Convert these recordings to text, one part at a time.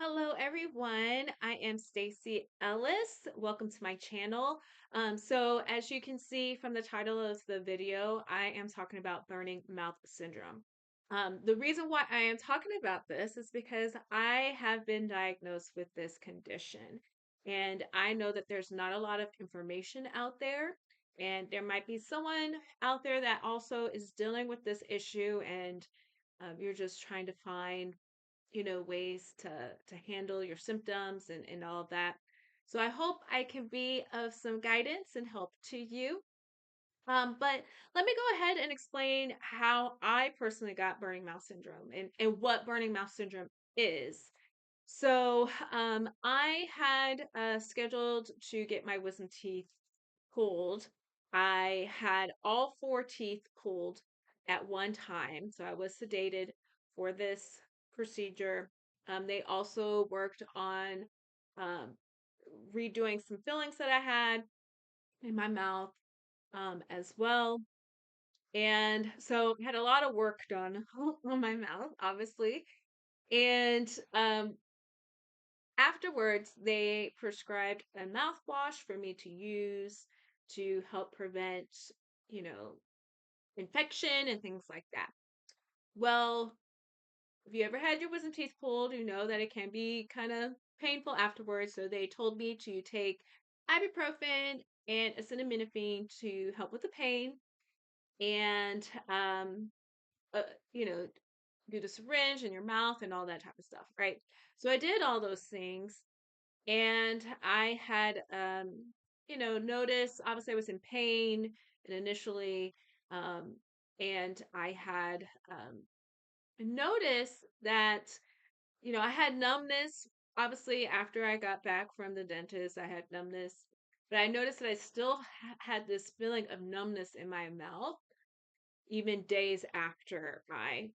Hello, everyone. I am Stacy Ellis. Welcome to my channel. So, as you can see from the title of the video, I am talking about burning mouth syndrome. The reason why I am talking about this is because I have been diagnosed with this condition, and I know that there's not a lot of information out there, and there might be someone out there that also is dealing with this issue, and you're just trying to find ways to handle your symptoms and all of that. So I hope I can be of some guidance and help to you. But let me go ahead and explain how I personally got burning mouth syndrome and what burning mouth syndrome is. So I had scheduled to get my wisdom teeth pulled. I had all four teeth pulled at one time. So I was sedated for this procedure. They also worked on um, redoing some fillings that I had in my mouth as well. And so I had a lot of work done on my mouth, obviously. And afterwards, they prescribed a mouthwash for me to use to help prevent, you know, infection and things like that. Well, if you ever had your wisdom teeth pulled, you know that it can be kind of painful afterwards. So they told me to take ibuprofen and acetaminophen to help with the pain and, uh, you know, do the syringe in your mouth and all that type of stuff, right? So I did all those things and I had, noticed, obviously I was in pain and initially, um, and I had, noticed that, I had numbness. Obviously, after I got back from the dentist, I had numbness, but I noticed that I still had this feeling of numbness in my mouth, even days after my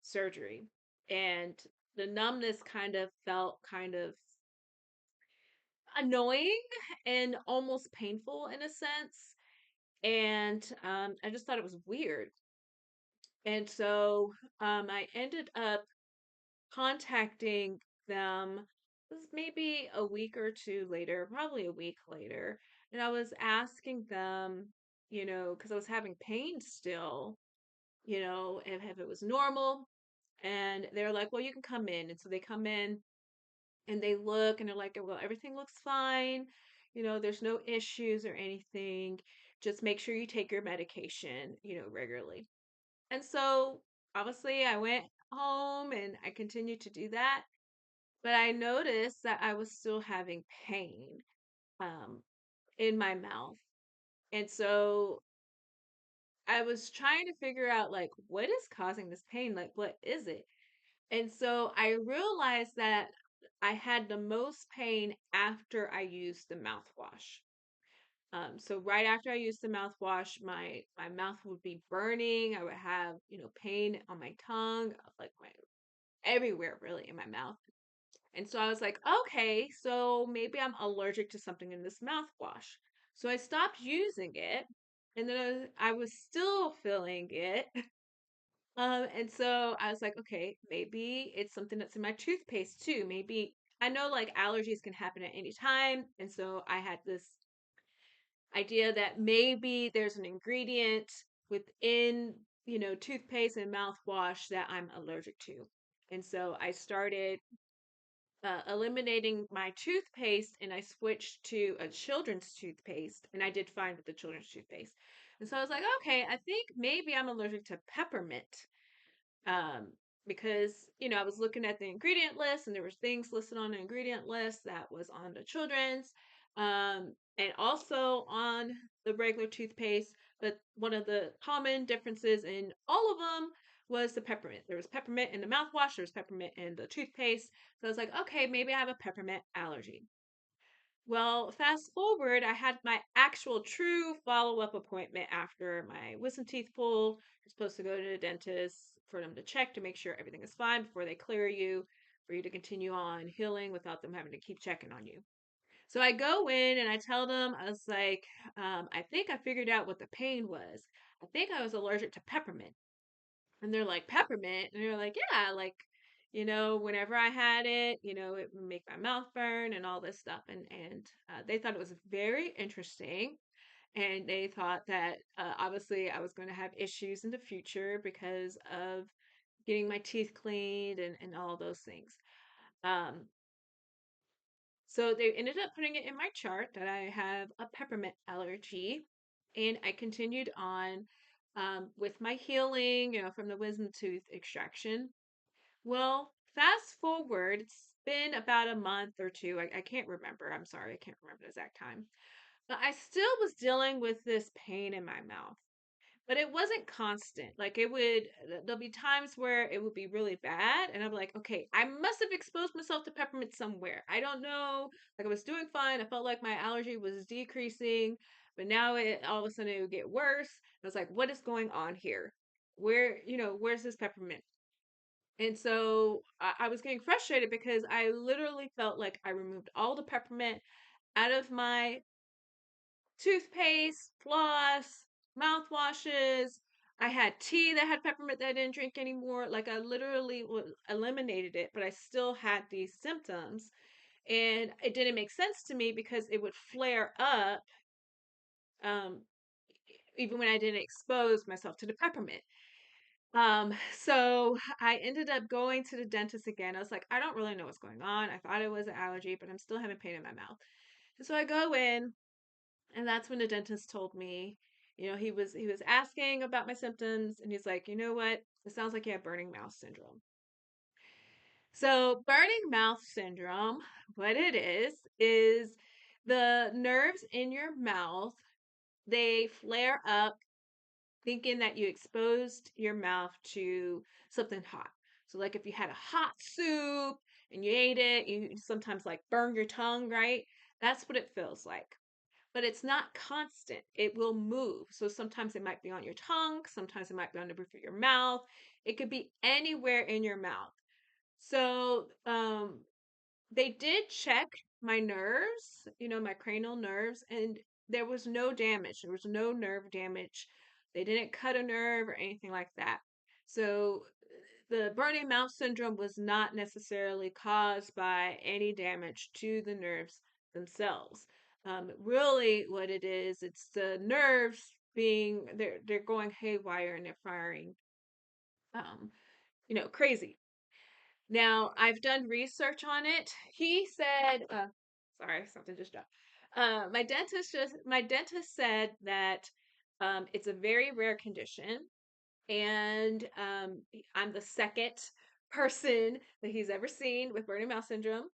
surgery. And the numbness kind of felt kind of annoying and almost painful in a sense. And I just thought it was weird. And so I ended up contacting them. This was maybe a week or two later, probably a week later. And I was asking them, because I was having pain still, if it was normal. And they're like, well, you can come in. And so they come in and they look and they're like, well, everything looks fine. There's no issues or anything. Just make sure you take your medication, regularly. And so obviously I went home and I continued to do that. But I noticed that I was still having pain um, in my mouth. And so I was trying to figure out, like, what is causing this pain? Like, what is it? And so I realized that I had the most pain after I used the mouthwash. So right after I used the mouthwash, my mouth would be burning. I would have, pain on my tongue, like my everywhere really in my mouth. And so I was like, okay, so maybe I'm allergic to something in this mouthwash. So I stopped using it, and then I was still feeling it. And so I was like, okay, maybe it's something that's in my toothpaste too. Maybe I know like allergies can happen at any time. And so I had this idea that maybe there's an ingredient within, toothpaste and mouthwash that I'm allergic to. And so I started eliminating my toothpaste and I switched to a children's toothpaste and I did fine with the children's toothpaste. And so I was like, okay, I think maybe I'm allergic to peppermint. Um, because, I was looking at the ingredient list and there was things listed on the ingredient list that was on the children's and also on the regular toothpaste. But one of the common differences in all of them was the peppermint. There was peppermint in the mouthwash, there was peppermint in the toothpaste. So I was like, okay, maybe I have a peppermint allergy. Well, fast forward, I had my actual true follow-up appointment after my wisdom teeth pulled. You're supposed to go to the dentist for them to check to make sure everything is fine before they clear you for you to continue on healing without them having to keep checking on you. So I go in and I tell them, I was like, I think I figured out what the pain was. I think I was allergic to peppermint. And they're like, peppermint? And they're like, yeah, like, whenever I had it, it would make my mouth burn and all this stuff. And they thought it was very interesting. And they thought that obviously I was going to have issues in the future because of getting my teeth cleaned and all those things. Um, so they ended up putting it in my chart that I have a peppermint allergy. And I continued on with my healing, from the wisdom tooth extraction. Well, fast forward, it's been about a month or two. I can't remember. I'm sorry, I can't remember the exact time. But I still was dealing with this pain in my mouth, but it wasn't constant. Like there'll be times where it would be really bad, and I'm like, okay, I must have exposed myself to peppermint somewhere. I don't know. Like I was doing fine. I felt like my allergy was decreasing, but now all of a sudden it would get worse. I was like, what is going on here? Where's this peppermint? And so I was getting frustrated because I literally felt like I removed all the peppermint out of my toothpaste, floss, mouthwashes. I had tea that had peppermint that I didn't drink anymore. Like I literally eliminated it, but I still had these symptoms. And it didn't make sense to me because it would flare up um, even when I didn't expose myself to the peppermint. So I ended up going to the dentist again. I was like, I don't really know what's going on. I thought it was an allergy, but I'm still having pain in my mouth. And so I go in, and that's when the dentist told me, he was asking about my symptoms, and he's like, you know what? It sounds like you have burning mouth syndrome. So burning mouth syndrome, what it is the nerves in your mouth, they flare up thinking that you exposed your mouth to something hot. So, like if you had a hot soup and you ate it, you sometimes like burn your tongue, right? That's what it feels like. But it's not constant. It will move. So sometimes it might be on your tongue, sometimes it might be on the roof of your mouth. It could be anywhere in your mouth. So, they did check my nerves, my cranial nerves, and there was no damage. There was no nerve damage. They didn't cut a nerve or anything like that. So the burning mouth syndrome was not necessarily caused by any damage to the nerves themselves. Really, what it is, it's the nerves being they're going haywire and they're firing, um, crazy. Now, I've done research on it. He said, sorry, something just dropped. My dentist said that it's a very rare condition, and I'm the second person that he's ever seen with burning mouth syndrome.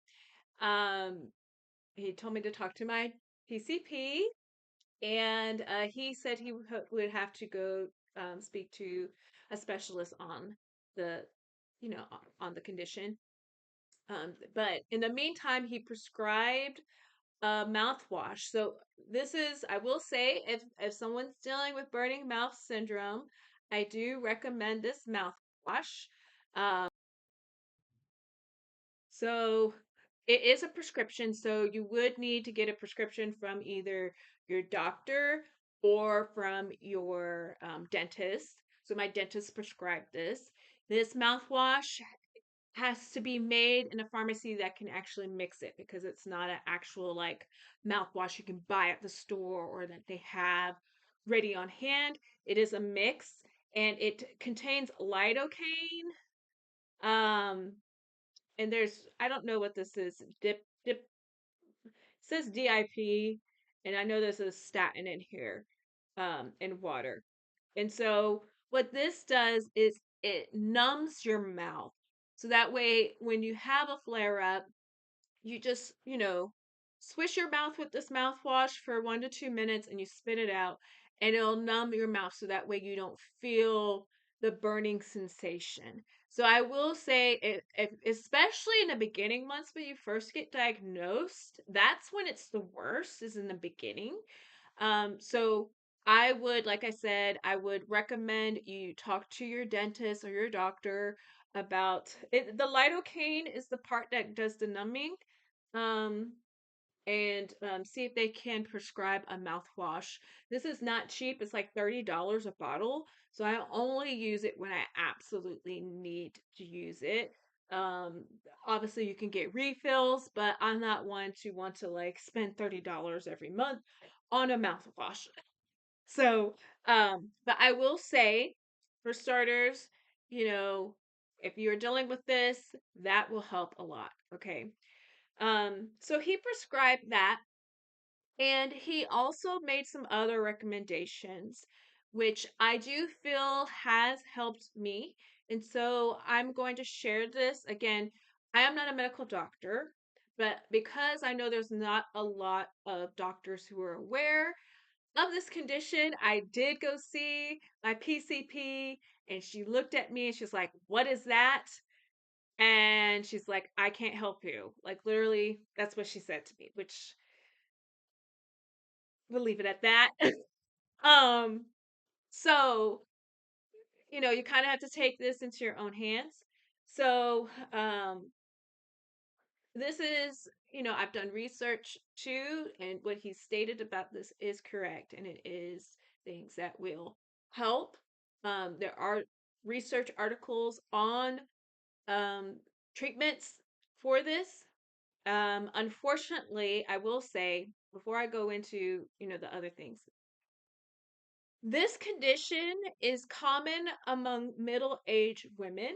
Um, he told me to talk to my PCP, and he said he would have to go speak to a specialist on the, on the condition. But in the meantime, he prescribed a mouthwash. So this is, I will say, if someone's dealing with burning mouth syndrome, I do recommend this mouthwash. Um, so it is a prescription, so you would need to get a prescription from either your doctor or from your dentist. So my dentist prescribed this. This mouthwash has to be made in a pharmacy that can actually mix it because it's not an actual like mouthwash you can buy at the store or that they have ready on hand. It is a mix and it contains lidocaine. Um, and I don't know what this is. Dip says DIP, and I know there's a statin in here, in water. And so what this does is it numbs your mouth. So that way when you have a flare up, you just, swish your mouth with this mouthwash for 1 to 2 minutes and you spit it out and it'll numb your mouth so that way you don't feel the burning sensation. So I will say, especially in the beginning months when you first get diagnosed, that's when it's the worst, is in the beginning. So I would, like I said, I would recommend you talk to your dentist or your doctor about it. The lidocaine is the part that does the numbing. Um, and see if they can prescribe a mouthwash. This is not cheap. It's like $30 a bottle. So I only use it when I absolutely need to use it. Um, Obviously you can get refills, but I'm not one to want to like spend $30 every month on a mouthwash. So, but I will say, for starters, you know, if you're dealing with this, that will help a lot. Okay. So he prescribed that, and he also made some other recommendations, which I do feel has helped me. And so I'm going to share this. Again, I am not a medical doctor, but because I know there's not a lot of doctors who are aware of this condition, I did go see my PCP, and she looked at me and she's like, "What is that?" And she's like, "I can't help you." Like, literally, that's what she said to me, which we'll leave it at that. um, so, you kind of have to take this into your own hands. So, this is, I've done research too, and what he stated about this is correct, and it is things that will help. There are research articles on um, treatments for this. Unfortunately, I will say before I go into, the other things, this condition is common among middle-aged women.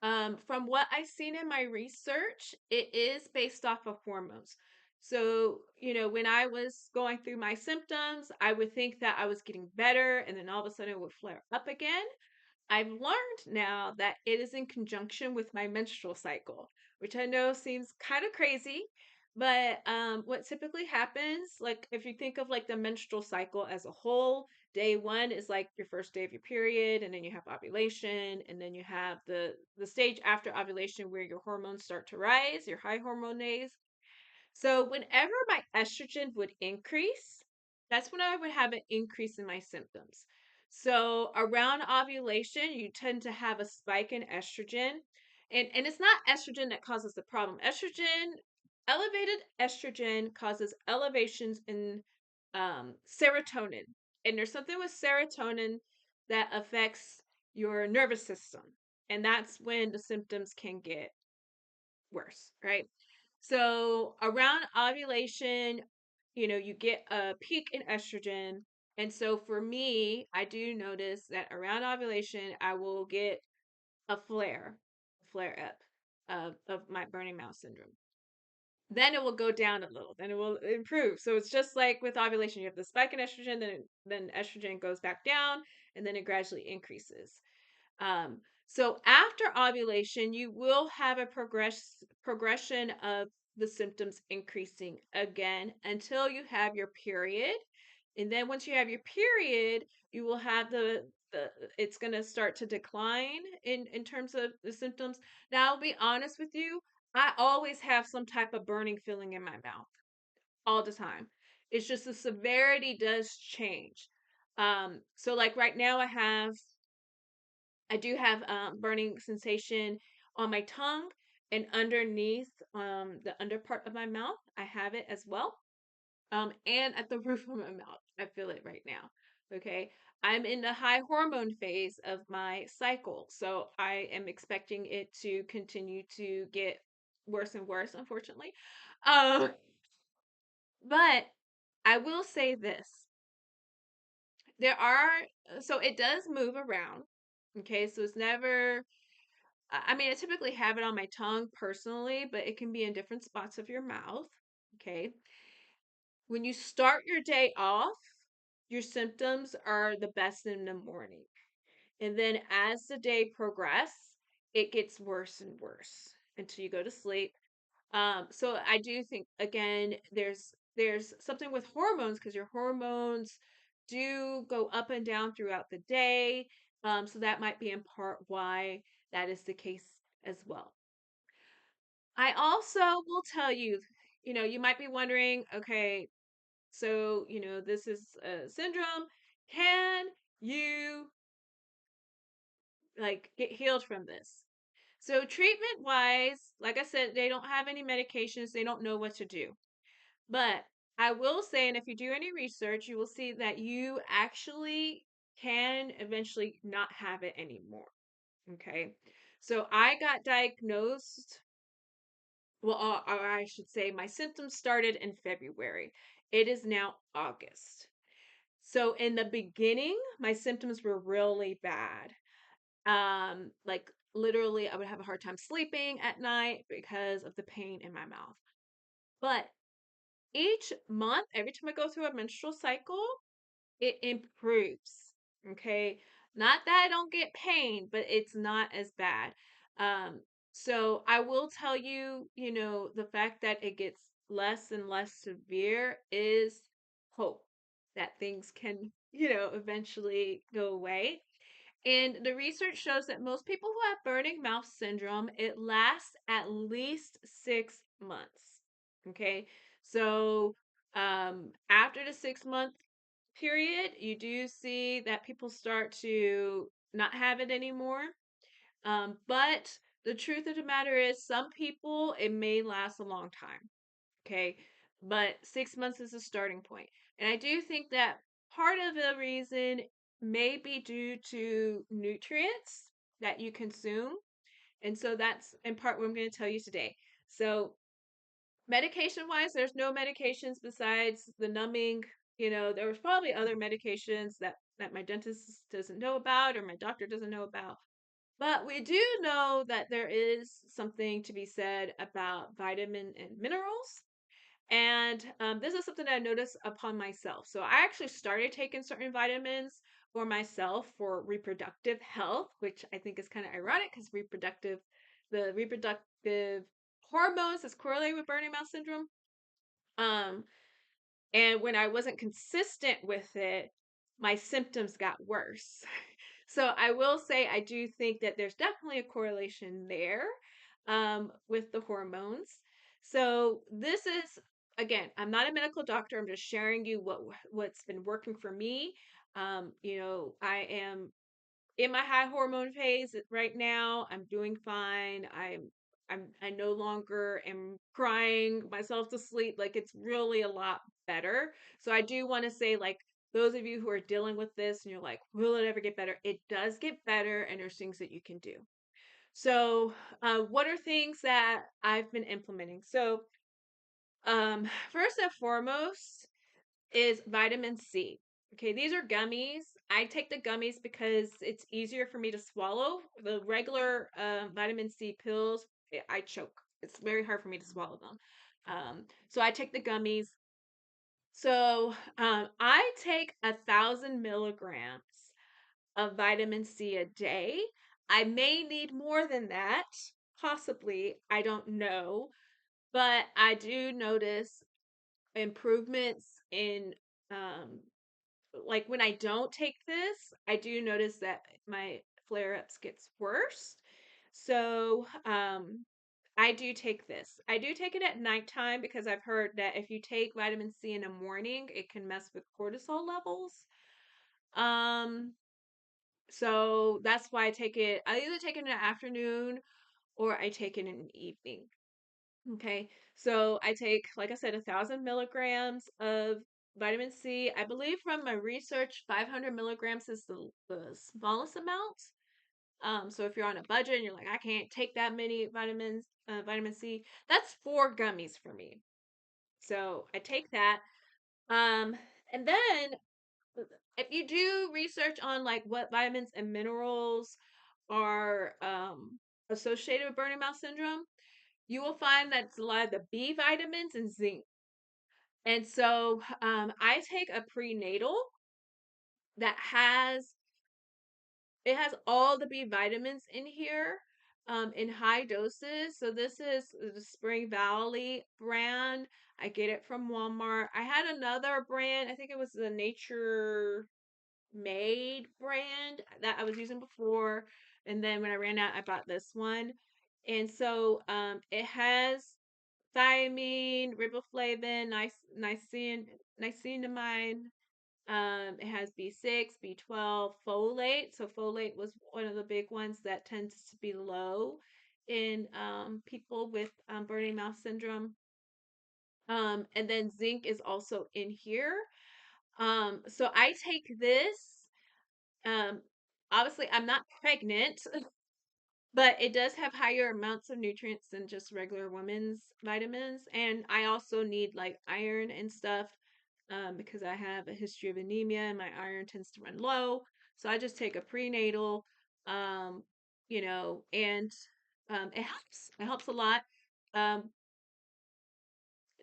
From what I've seen in my research, it is based off of hormones. So, when I was going through my symptoms, I would think that I was getting better, and then all of a sudden it would flare up again. I've learned now that it is in conjunction with my menstrual cycle, which I know seems kind of crazy, but what typically happens, like if you think of like the menstrual cycle as a whole, day one is like your first day of your period, and then you have ovulation, and then you have the stage after ovulation where your hormones start to rise, your high hormone days. So whenever my estrogen would increase, that's when I would have an increase in my symptoms. So around ovulation, you tend to have a spike in estrogen. And it's not estrogen that causes the problem. Elevated estrogen causes elevations in serotonin. And there's something with serotonin that affects your nervous system. And that's when the symptoms can get worse, right? So around ovulation, you get a peak in estrogen. And so for me, I do notice that around ovulation, I will get a flare up of my burning mouth syndrome. Then it will go down a little, then it will improve. So it's just like with ovulation, you have the spike in estrogen, then estrogen goes back down, and then it gradually increases. So after ovulation, you will have a progression of the symptoms increasing again until you have your period. And then once you have your period, you will have the it's going to start to decline in terms of the symptoms. Now, I'll be honest with you, I always have some type of burning feeling in my mouth all the time. It's just the severity does change. So like right now I do have burning sensation on my tongue and underneath the under part of my mouth. I have it as well. And at the roof of my mouth. I feel it right now. Okay. I'm in the high hormone phase of my cycle. So I am expecting it to continue to get worse and worse, unfortunately. Um, but I will say this. There are, so it does move around. Okay. So it's never, I mean, I typically have it on my tongue personally, but it can be in different spots of your mouth. Okay. When you start your day off, your symptoms are the best in the morning. And then as the day progresses, it gets worse and worse until you go to sleep. So I do think again, there's something with hormones because your hormones do go up and down throughout the day. So that might be in part why that is the case as well. I also will tell you, you might be wondering, okay, so, this is a syndrome. Can you like get healed from this? So, treatment wise, like I said, they don't have any medications, they don't know what to do. But I will say, and if you do any research, you will see that you actually can eventually not have it anymore. Okay. So I got diagnosed, well, or I should say my symptoms started in February. It is now August. So in the beginning, my symptoms were really bad. Like literally I would have a hard time sleeping at night because of the pain in my mouth. But each month, every time I go through a menstrual cycle, it improves. Okay. Not that I don't get pain, but it's not as bad. Um, so I will tell you, the fact that it gets less and less severe is hope that things can, eventually go away. And the research shows that most people who have burning mouth syndrome, it lasts at least 6 months. Okay. So after the 6 month period, you do see that people start to not have it anymore. But the truth of the matter is, some people, it may last a long time. Okay. But 6 months is a starting point. And I do think that part of the reason may be due to nutrients that you consume. And so that's in part what I'm going to tell you today. So, medication wise, there's no medications besides the numbing. There was probably other medications that my dentist doesn't know about or my doctor doesn't know about. But we do know that there is something to be said about vitamin and minerals. And this is something that I noticed upon myself. So I actually started taking certain vitamins for myself for reproductive health, which I think is kind of ironic because the reproductive hormones is correlated with burning mouth syndrome. Um, and when I wasn't consistent with it, my symptoms got worse. So I will say I do think that there's definitely a correlation there with the hormones. So this is, again, I'm not a medical doctor. I'm just sharing you what's been working for me. I am in my high hormone phase right now. I'm doing fine. I no longer am crying myself to sleep. Like, it's really a lot better. So I do want to say, like, those of you who are dealing with this and you're like, will it ever get better? It does get better, and there's things that you can do. So, what are things that I've been implementing? So, first and foremost is vitamin C. Okay, these are gummies. I take the gummies because it's easier for me to swallow. The regular vitamin C pills, I choke. It's very hard for me to swallow them. So I take the gummies. So I take 1,000 milligrams of vitamin C a day. I may need more than that, possibly. I don't know. But I do notice improvements in um, like when I don't take this, I do notice that my flare-ups gets worse. So, I do take this. I do take it at nighttime because I've heard that if you take vitamin C in the morning, it can mess with cortisol levels. Um, so that's why I take it. I either take it in the afternoon or I take it in the evening. Okay, so I take, like I said, 1,000 milligrams of vitamin C. I believe from my research, 500 milligrams is the smallest amount. So if you're on a budget and you're like, I can't take that many vitamin C, that's 4 gummies for me. So I take that. Um, and then if you do research on like what vitamins and minerals are associated with burning mouth syndrome, you will find that it's a lot of the B vitamins and zinc. And so I take a prenatal that has all the B vitamins in here in high doses. So this is the Spring Valley brand. I get it from Walmart. I had another brand, I think it was the Nature Made brand that I was using before. And then when I ran out, I bought this one. And so it has thiamine, riboflavin, niacinamide. It has B6, B12, folate. So folate was one of the big ones that tends to be low in people with burning mouth syndrome. And then zinc is also in here. So I take this. Um, Obviously, I'm not pregnant, but it does have higher amounts of nutrients than just regular women's vitamins. And I also need like iron and stuff, because I have a history of anemia and my iron tends to run low. So I just take a prenatal, um, and it helps. It helps a lot. Um,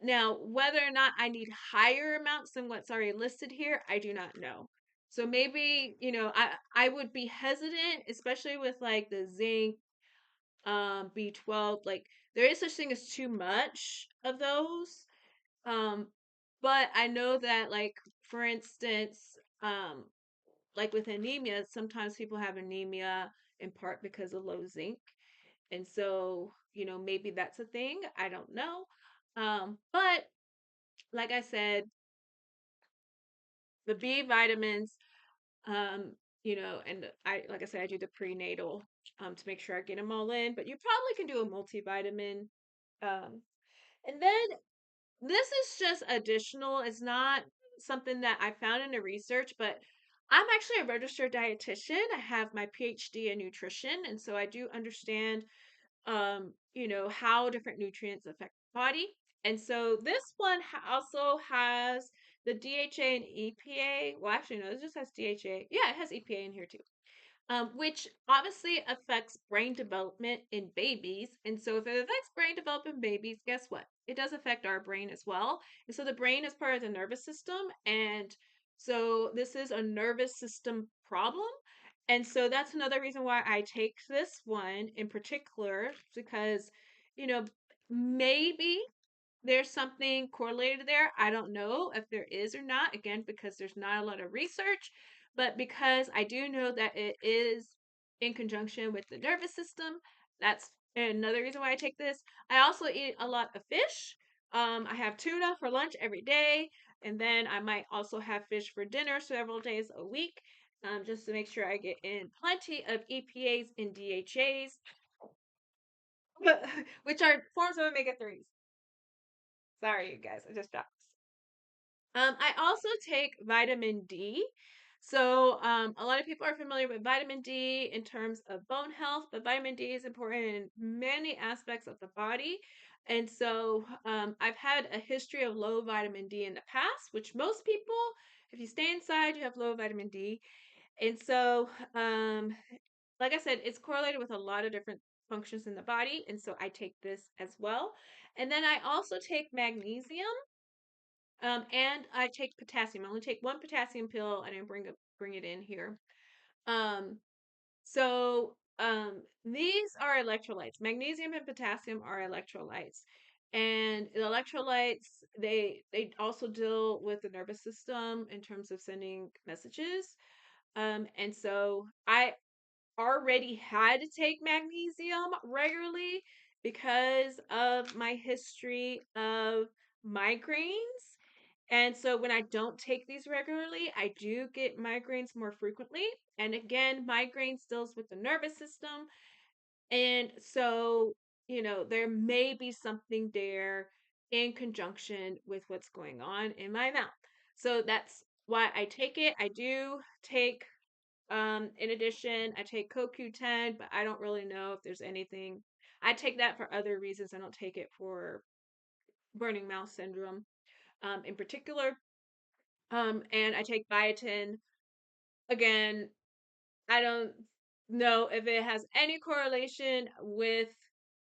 Now, whether or not I need higher amounts than what's already listed here, I do not know. So maybe, I would be hesitant, especially with like the zinc, B12. Like there is such thing as too much of those. Um, but I know that like for instance, like with anemia, sometimes people have anemia in part because of low zinc. And so, maybe that's a thing. I don't know. But like I said, the B vitamins, um, and like I said, I do the prenatal to make sure I get them all in, but you probably can do a multivitamin. Um, and then this is just additional. It's not something that I found in the research, but I'm actually a registered dietitian. I have my PhD in nutrition, and so I do understand how different nutrients affect the body. And so this one also has the DHA and EPA. Well, actually, no, this just has DHA. Yeah, it has EPA in here too, which obviously affects brain development in babies. And so, if it affects brain development in babies, guess what? It does affect our brain as well. And so, the brain is part of the nervous system. And so, this is a nervous system problem. And so, that's another reason why I take this one in particular, because, you know, maybe there's something correlated there. I don't know if there is or not, again, because there's not a lot of research, but because I do know that it is in conjunction with the nervous system. That's another reason why I take this. I also eat a lot of fish. I have tuna for lunch every day, and then I might also have fish for dinner several days a week, just to make sure I get in plenty of EPAs and DHAs, which are forms of omega 3s. Sorry, you guys, I just dropped this. I also take vitamin D. So, a lot of people are familiar with vitamin D in terms of bone health, but vitamin D is important in many aspects of the body. And so, I've had a history of low vitamin D in the past, which most people, if you stay inside, you have low vitamin D. And so, like I said, it's correlated with a lot of different functions in the body. And so, I take this as well. And then I also take magnesium. And I take potassium. I only take one potassium pill. I didn't bring it in here. Um, these are electrolytes. Magnesium and potassium are electrolytes. And the electrolytes, they also deal with the nervous system in terms of sending messages. And so I already had to take magnesium regularly because of my history of migraines. And so when I don't take these regularly, I do get migraines more frequently. And again, migraines deals with the nervous system. And so, there may be something there in conjunction with what's going on in my mouth. So that's why I take it. I do take, in addition, I take CoQ10, but I don't really know if there's anything. I take that for other reasons. I don't take it for burning mouth syndrome, in particular. And I take biotin. Again, I don't know if it has any correlation with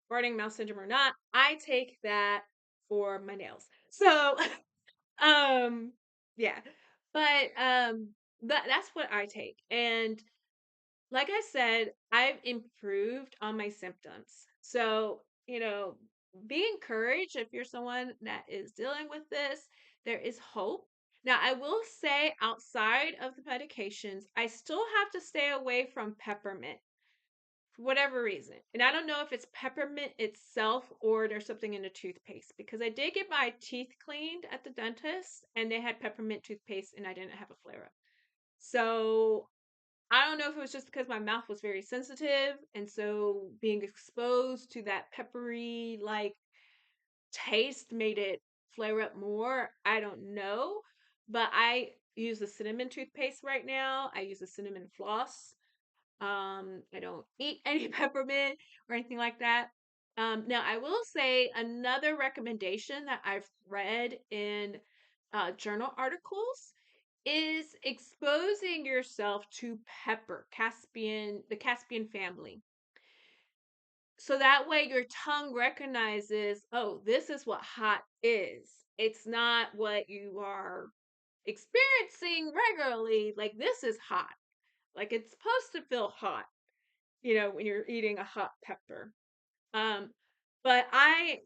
burning mouth syndrome or not. I take that for my nails. So, um, yeah. But that's what I take. And like I said, I've improved on my symptoms. So, be encouraged if you're someone that is dealing with this. There is hope. Now, I will say outside of the medications, I still have to stay away from peppermint for whatever reason. And I don't know if it's peppermint itself or there's something in the toothpaste because I did get my teeth cleaned at the dentist and they had peppermint toothpaste and I didn't have a flare up. So I don't know if it was just because my mouth was very sensitive, and so being exposed to that peppery like taste made it flare up more. I don't know, but I use the cinnamon toothpaste right now. I use the cinnamon floss. I don't eat any peppermint or anything like that. Now, I will say another recommendation that I've read in journal articles is exposing yourself to pepper, the Caspian family. So that way your tongue recognizes, oh, this is what hot is. It's not what you are experiencing regularly. Like, this is hot. Like, it's supposed to feel hot, when you're eating a hot pepper. Um, but I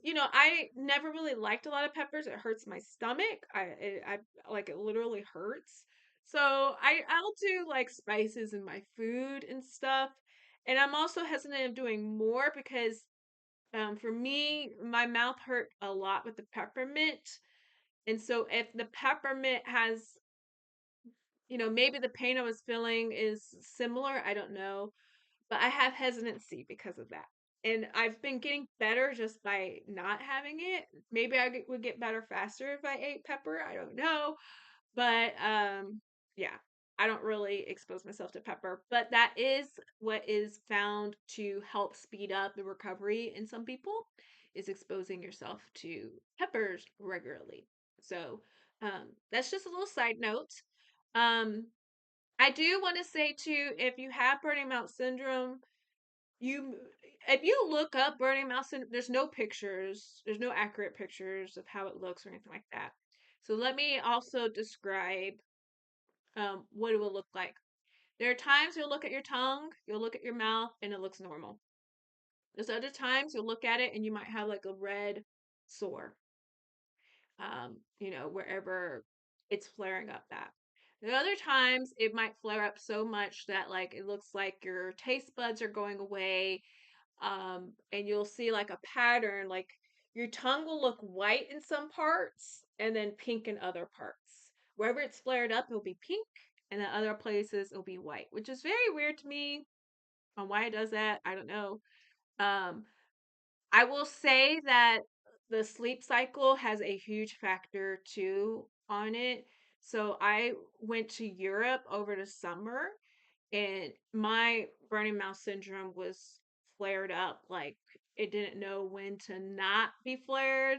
never really liked a lot of peppers. It hurts my stomach. I like it literally hurts. So I'll do like spices in my food and stuff. And I'm also hesitant of doing more because for me, my mouth hurt a lot with the peppermint. And so if the peppermint has, maybe the pain I was feeling is similar, I don't know, but I have hesitancy because of that. And I've been getting better just by not having it. Maybe would get better faster if I ate pepper. I don't know. But yeah, I don't really expose myself to pepper, but that is what is found to help speed up the recovery in some people is exposing yourself to peppers regularly. So, that's just a little side note. Um, I do want to say too, if you have Burning Mount syndrome, you if you look up Burning Mount syndrome, there's no pictures, there's no accurate pictures of how it looks or anything like that. So let me also describe what it will look like. There are times you'll look at your tongue, you'll look at your mouth, and it looks normal. There's other times you'll look at it and you might have like a red sore, wherever it's flaring up at. The other times it might flare up so much that like it looks like your taste buds are going away, and you'll see like a pattern, like your tongue will look white in some parts and then pink in other parts. Wherever it's flared up, it'll be pink, and then other places it'll be white, which is very weird to me. On why it does that, I don't know. Um, I will say that the sleep cycle has a huge factor too on it. So I went to Europe over the summer and my burning mouth syndrome was flared up. Like it didn't know when to not be flared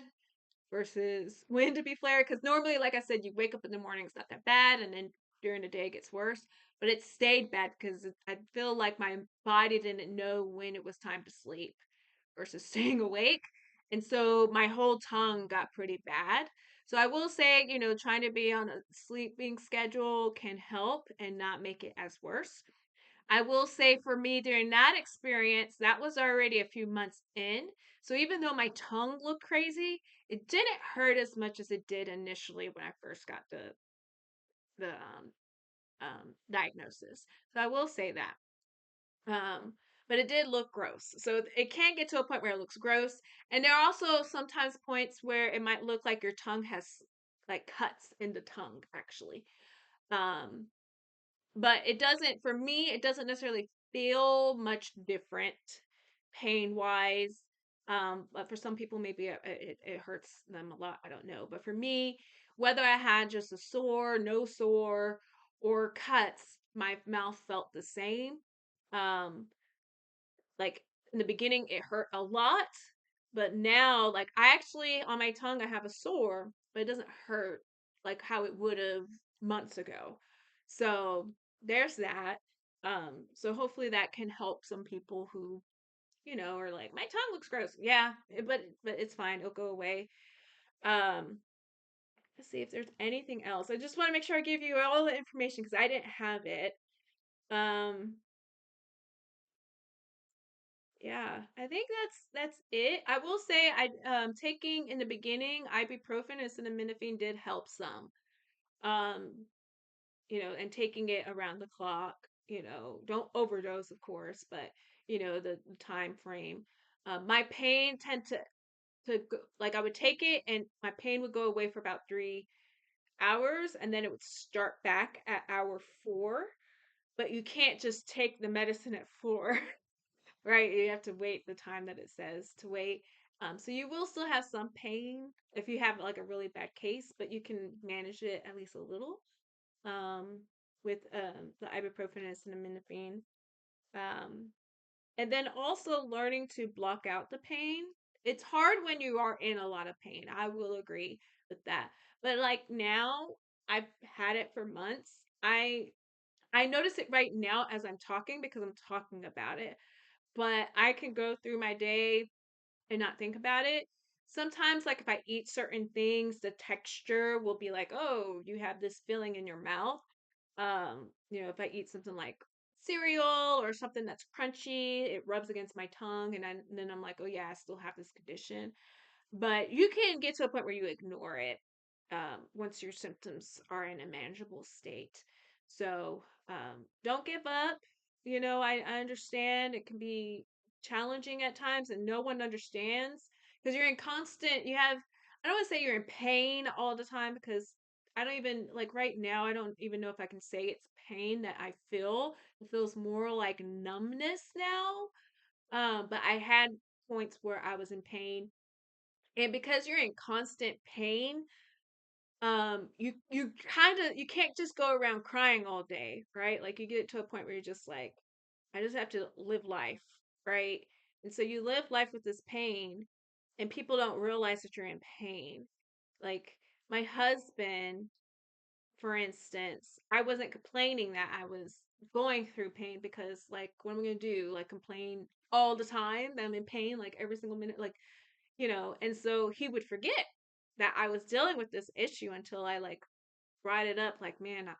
versus when to be flared. Because normally, like I said, you wake up in the morning, it's not that bad, and then during the day it gets worse. But it stayed bad because I feel like my body didn't know when it was time to sleep versus staying awake. And so my whole tongue got pretty bad. So I will say, trying to be on a sleeping schedule can help and not make it as worse. I will say for me during that experience, that was already a few months in. So even though my tongue looked crazy, it didn't hurt as much as it did initially when I first got the diagnosis. So I will say that. Um, but it did look gross. So it can get to a point where it looks gross. And there are also sometimes points where it might look like your tongue has like cuts in the tongue, actually. Um, but it doesn't, for me, it doesn't necessarily feel much different pain wise. But for some people, maybe it hurts them a lot. I don't know. But for me, whether I had just a sore, no sore, or cuts, my mouth felt the same. Um, like in the beginning, it hurt a lot, but now, like I actually on my tongue, I have a sore, but it doesn't hurt like how it would have months ago. So there's that. So hopefully that can help some people who, are like, my tongue looks gross. Yeah, but it's fine. It'll go away. Um, let's see if there's anything else. I just want to make sure I give you all the information because I didn't have it. Um, Yeah, I think that's it. I will say I taking in the beginning ibuprofen and acetaminophen did help some. Um, and taking it around the clock, don't overdose of course, but the time frame. My pain tend to go, like I would take it and my pain would go away for about 3 hours and then it would start back at hour 4, but you can't just take the medicine at 4. Right, you have to wait the time that it says to wait. So you will still have some pain if you have like a really bad case, but you can manage it at least a little um, with the ibuprofen and acetaminophen. Um, and then also learning to block out the pain. It's hard when you are in a lot of pain. I will agree with that. But like now, I've had it for months. I notice it right now as I'm talking because I'm talking about it. But I can go through my day and not think about it. Sometimes, like if I eat certain things, the texture will be like, oh, you have this feeling in your mouth. If I eat something like cereal or something that's crunchy, it rubs against my tongue, and then I'm like, oh yeah, I still have this condition. But you can get to a point where you ignore it once your symptoms are in a manageable state. So don't give up. I understand it can be challenging at times, and no one understands because you're in constant, I don't want to say you're in pain all the time because I don't even, like right now, I don't even know if I can say it's pain that I feel. It feels more like numbness now. But I had points where I was in pain, and because you're in constant pain, you kind of, you can't just go around crying all day, right? Like you get to a point where you're just like, I just have to live life, right? And so you live life with this pain, and people don't realize that you're in pain. Like my husband, for instance, I wasn't complaining that I was going through pain because, like, what am I gonna do? Like, complain all the time that I'm in pain, like every single minute, and so he would forget that I was dealing with this issue until I like brought it up, like, man, I'm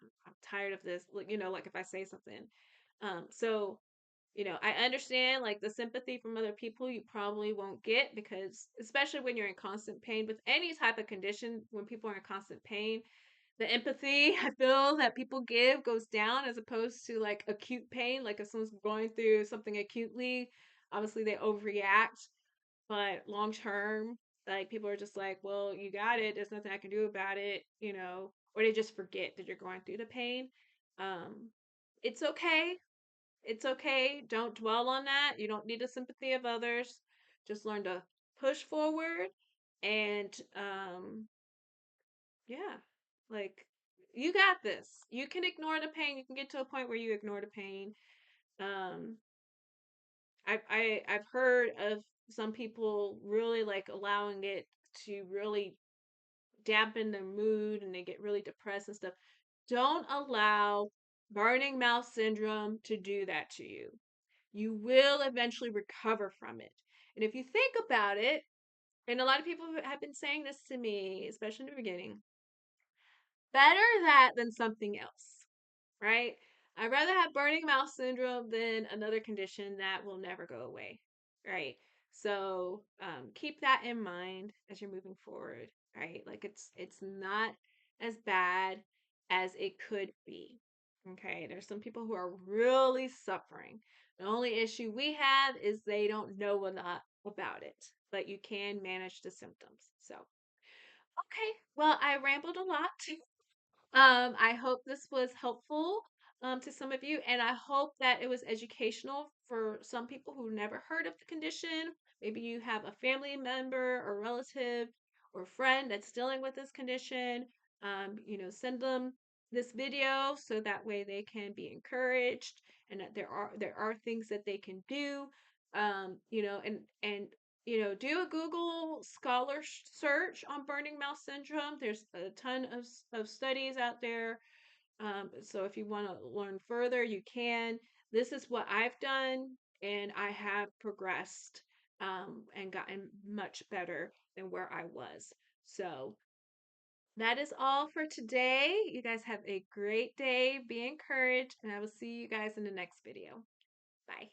tired of this, like if I say something. So I understand like the sympathy from other people you probably won't get because, especially when you're in constant pain with any type of condition, when people are in constant pain, the empathy I feel that people give goes down as opposed to like acute pain. Like if someone's going through something acutely, obviously they overreact, but long term, like people are just like, well, you got it. There's nothing I can do about it, or they just forget that you're going through the pain. Um, it's okay. It's okay. Don't dwell on that. You don't need the sympathy of others. Just learn to push forward and yeah, like you got this. You can ignore the pain. You can get to a point where you ignore the pain. Um, I've heard of some people really like allowing it to really dampen their mood and they get really depressed and stuff. Don't allow burning mouth syndrome to do that to you. You will eventually recover from it. And if you think about it, and a lot of people have been saying this to me, especially in the beginning, better that than something else, right? I'd rather have burning mouth syndrome than another condition that will never go away, right? So keep that in mind as you're moving forward, right? Like it's not as bad as it could be. Okay, there's some people who are really suffering. The only issue we have is they don't know a lot about it, but you can manage the symptoms. So, okay, well, I rambled a lot. I hope this was helpful to some of you, and I hope that it was educational for some people who never heard of the condition. Maybe you have a family member or relative or friend that's dealing with this condition. Send them this video so that way they can be encouraged, and that there are things that they can do. Do a Google scholar search on burning mouth syndrome. There's a ton of studies out there. So if you want to learn further, you can. This is what I've done, and I have progressed and gotten much better than where I was. So that is all for today. You guys have a great day. Be encouraged, and I will see you guys in the next video. Bye.